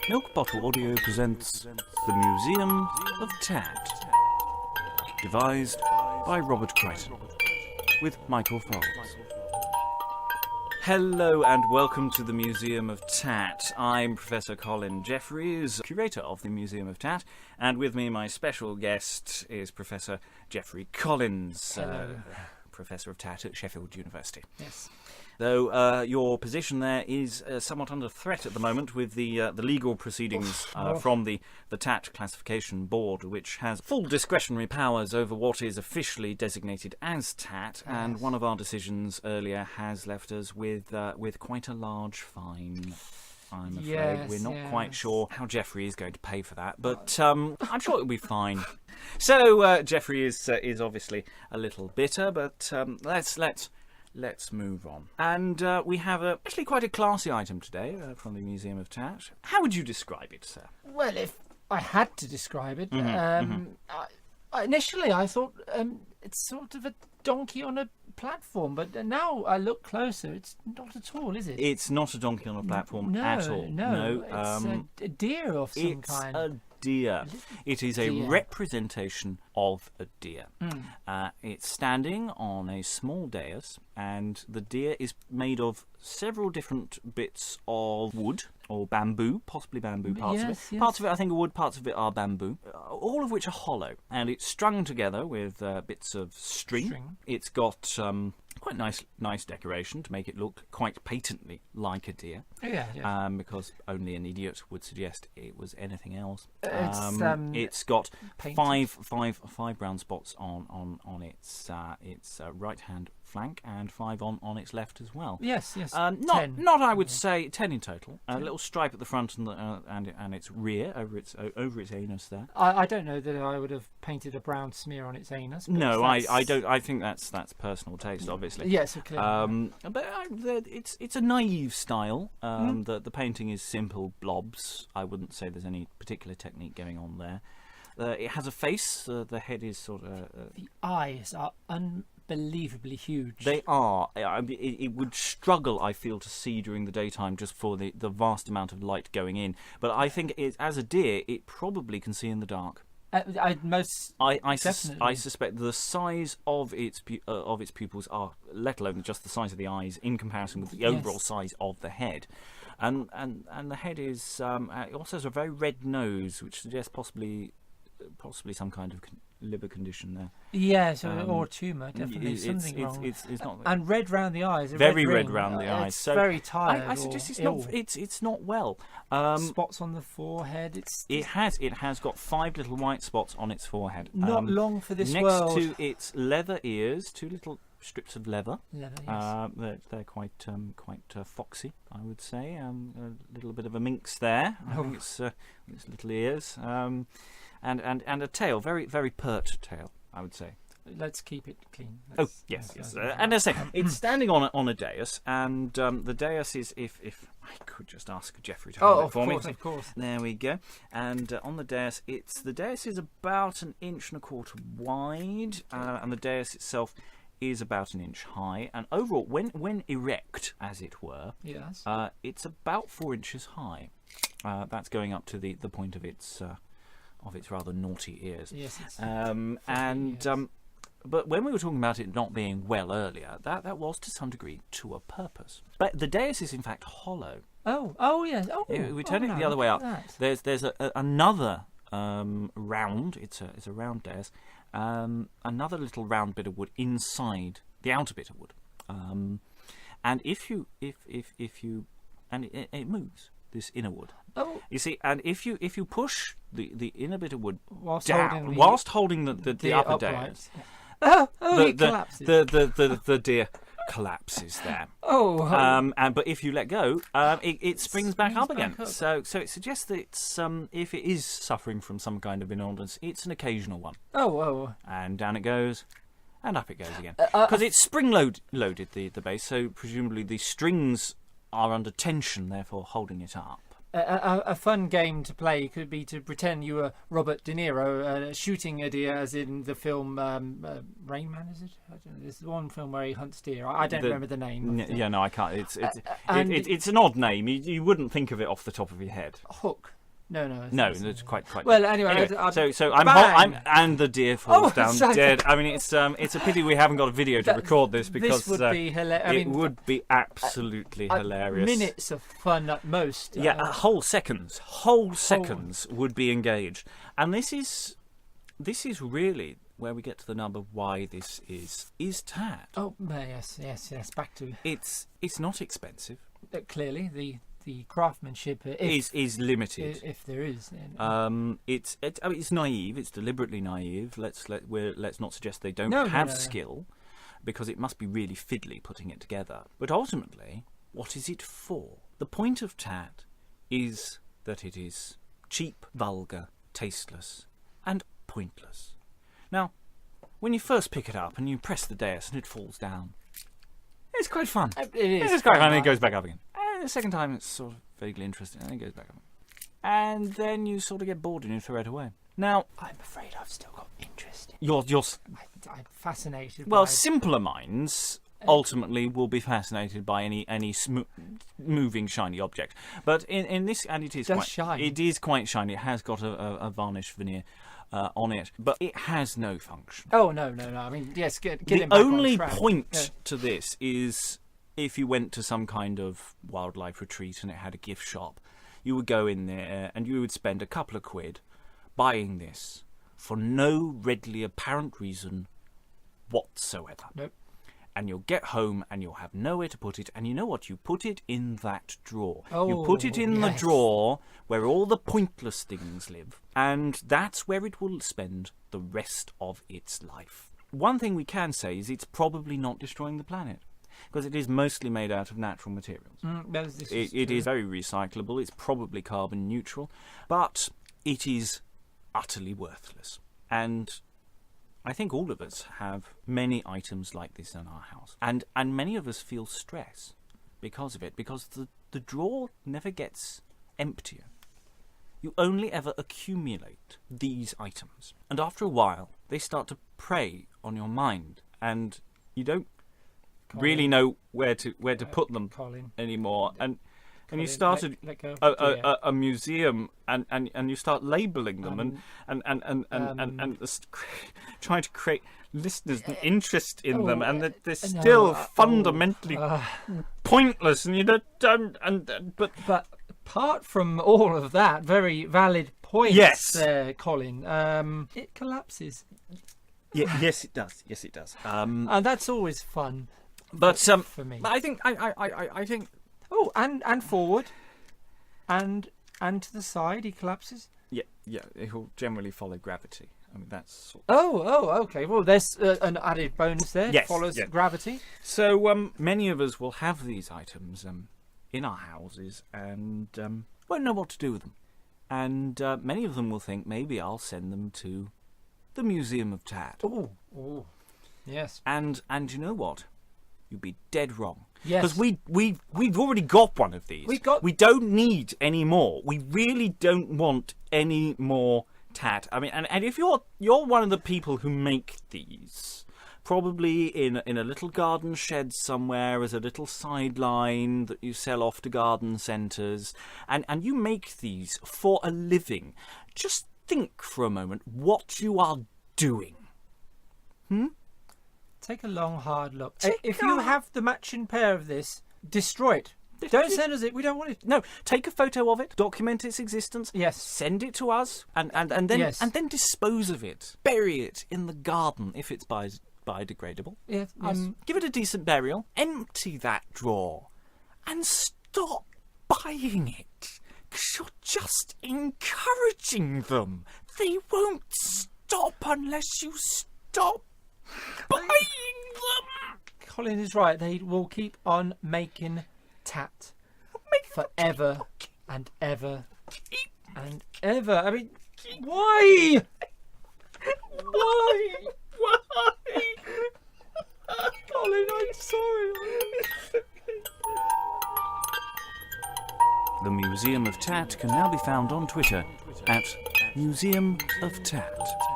Milk Bottle Audio presents The Museum of Tat, devised by Robert Crichton, with Michael Fox. Hello and welcome to the Museum of Tat. I'm Professor Colin Jeffreys, curator of the Museum of Tat, and with me my special guest is Professor Geoffrey Collins, Professor of Tat at Sheffield University. Yes. Though your position there is somewhat under threat at the moment with the legal proceedings from the Tat Classification Board, which has full discretionary powers over what is officially designated as Tat, yes. And one of our decisions earlier has left us with quite a large fine. I'm afraid we're not quite sure how Geoffrey is going to pay for that, but I'm sure it'll be fine. So Geoffrey is obviously a little bitter, but let's move on. And we have actually quite a classy item today from the Museum of Tat. How would you describe it, sir? Well, if I had to describe it, initially I thought it's sort of a donkey on a platform, but now I look closer, it's not at all, is it? It's not a donkey on a platform at all. No, it's a deer of some kind. It's a deer. It is a representation of a deer. It's standing on a small dais, and the deer is made of several different bits of wood or bamboo, possibly bamboo parts of it. Yes. Parts of it I think are wood, parts of it are bamboo, all of which are hollow, and it's strung together with bits of string. It's got quite nice decoration to make it look quite patently like a deer. Because only an idiot would suggest it was anything else. It's got five brown spots on its right hand flank and 5 on its left as well. Yes. 10. Not I would say 10 in total. A little stripe at the front and its rear over its anus there. I don't know that I would have painted a brown smear on its anus. No, I don't. I think that's personal taste, obviously. Yes, okay. But it's a naive style. The painting is simple blobs. I wouldn't say there's any particular technique going on there. It has a face. The head is sort of. The eyes are unbelievably huge. They are. It would struggle, I feel, to see during the daytime just for the vast amount of light going in. But I think as a deer, it probably can see in the dark. I suspect the size of its pupils are, let alone just the size of the eyes, in comparison with the overall size of the head, and the head is it also has a very red nose, which suggests possibly some kind of liver condition there. Yes, or tumour, definitely something wrong. It's not, and red round the eyes. Very red round the eyes. So very tired. I suggest it's not well. Spots on the forehead. It has got 5 little white spots on its forehead. Not long for this world. Next to its leather ears, 2 little strips of leather. Yes. They're quite foxy, I would say. A little bit of a minx there. I think it's little ears. And a tail, very, very pert tail, I would say. Let's keep it clean. Yes. And as I say, it's standing on a dais, and the dais is, if I could just ask Geoffrey to hold it for me. Of course. There we go. And on the dais, the dais is about 1.25 inches wide, and the dais itself is about 1 inch high. And overall, when erect, as it were, it's about 4 inches high. That's going up to the point of its rather naughty ears. Yes. But when we were talking about it not being well earlier, that was to some degree to a purpose. But the dais is in fact hollow. Oh yes. We turn it the other way up. There's another round. It's a round dais. Another little round bit of wood inside the outer bit of wood. And if you and it moves, this inner wood. You see, and if you push the inner bit of wood down whilst holding the upper dais, it collapses. The deer collapses there. But if you let go, it springs back up again. So it suggests that it's, if it is suffering from some kind of illness, it's an occasional one. And down it goes. And up it goes again. Because it's spring-loaded, the base, so presumably the strings are under tension, therefore holding it up. A fun game to play could be to pretend you were Robert De Niro shooting a deer, as in the film Rain Man, is it? I don't know. There's one film where he hunts deer. I don't remember the name. Yeah, no, I can't. It's an odd name. You wouldn't think of it off the top of your head. Hook. No. It's quite. Well, anyway. So I'm and the deer falls down dead. I mean, it's a pity we haven't got a video to record this, because this would be hilarious. It would be absolutely hilarious. Minutes of fun at most. Yeah, whole seconds would be engaged, and this is really where we get to the number why this is Tat. Oh yes. Back to it's not expensive. Clearly, the craftsmanship is limited, if there is. It's naive. It's deliberately naive. Let's not suggest they don't have skill, because it must be really fiddly putting it together. But ultimately, what is it for? The point of Tat is that it is cheap, vulgar, tasteless, and pointless. Now, when you first pick it up and you press the dais and it falls down, it's quite fun. It is. It's quite fun, and it goes back up again. The second time it's sort of vaguely interesting, and then it goes back up. And then you sort of get bored and you throw it away. Now, I'm afraid I've still got interest. I'm fascinated. Well, simpler minds ultimately will be fascinated by any moving shiny object. But in this, and it is quite shiny. It is quite shiny. It has got a varnish veneer on it, but it has no function. Oh no! I mean, yes, get the him back only on track. point to this is, if you went to some kind of wildlife retreat and it had a gift shop, you would go in there and you would spend a couple of quid buying this for no readily apparent reason whatsoever. Nope. And you'll get home and you'll have nowhere to put it. And you know what? You put it in that drawer. Oh, you put it in the drawer where all the pointless things live. And that's where it will spend the rest of its life. One thing we can say is it's probably not destroying the planet, because it is mostly made out of natural materials. It is very recyclable. It's probably carbon neutral, but it is utterly worthless. And I think all of us have many items like this in our house, and many of us feel stress because of it, because the drawer never gets emptier. You only ever accumulate these items, and after a while they start to prey on your mind, and you don't really know where to put them anymore. And you started a museum, and you start labelling them and trying to create listeners an interest in them, and that they're still fundamentally pointless. And you don't. But apart from all of that, very valid points. Yes, Colin. It collapses. Yeah, yes, it does. Yes, it does. And that's always fun. But for me, I think. Oh, and forward, and to the side, he collapses. Yeah, it will generally follow gravity. I mean, that's. Okay. Well, there's an added bonus there. Yes, follows gravity. So many of us will have these items in our houses and won't know what to do with them, and many of them will think, maybe I'll send them to the Museum of Tat. Oh, yes. And you know what? You'd be dead wrong. Yes. Because we've already got one of these. We don't need any more. We really don't want any more Tat. I mean, and if you're one of the people who make these, probably in a little garden shed somewhere as a little sideline that you sell off to garden centres, and you make these for a living, just think for a moment what you are doing. Take a long, hard look. If you have the matching pair of this, destroy it. Don't send us it. We don't want it. No, take a photo of it, document its existence. Yes. Send it to us, and then dispose of it. Bury it in the garden if it's biodegradable. Yes. Give it a decent burial. Empty that drawer, and stop buying it. 'Cause you're just encouraging them. They won't stop unless you stop buying them. Colin is right. They will keep on making Tat forever and ever and ever. I mean, why? Why? Colin, I'm sorry. The Museum of Tat can now be found on Twitter at Museum of Tat.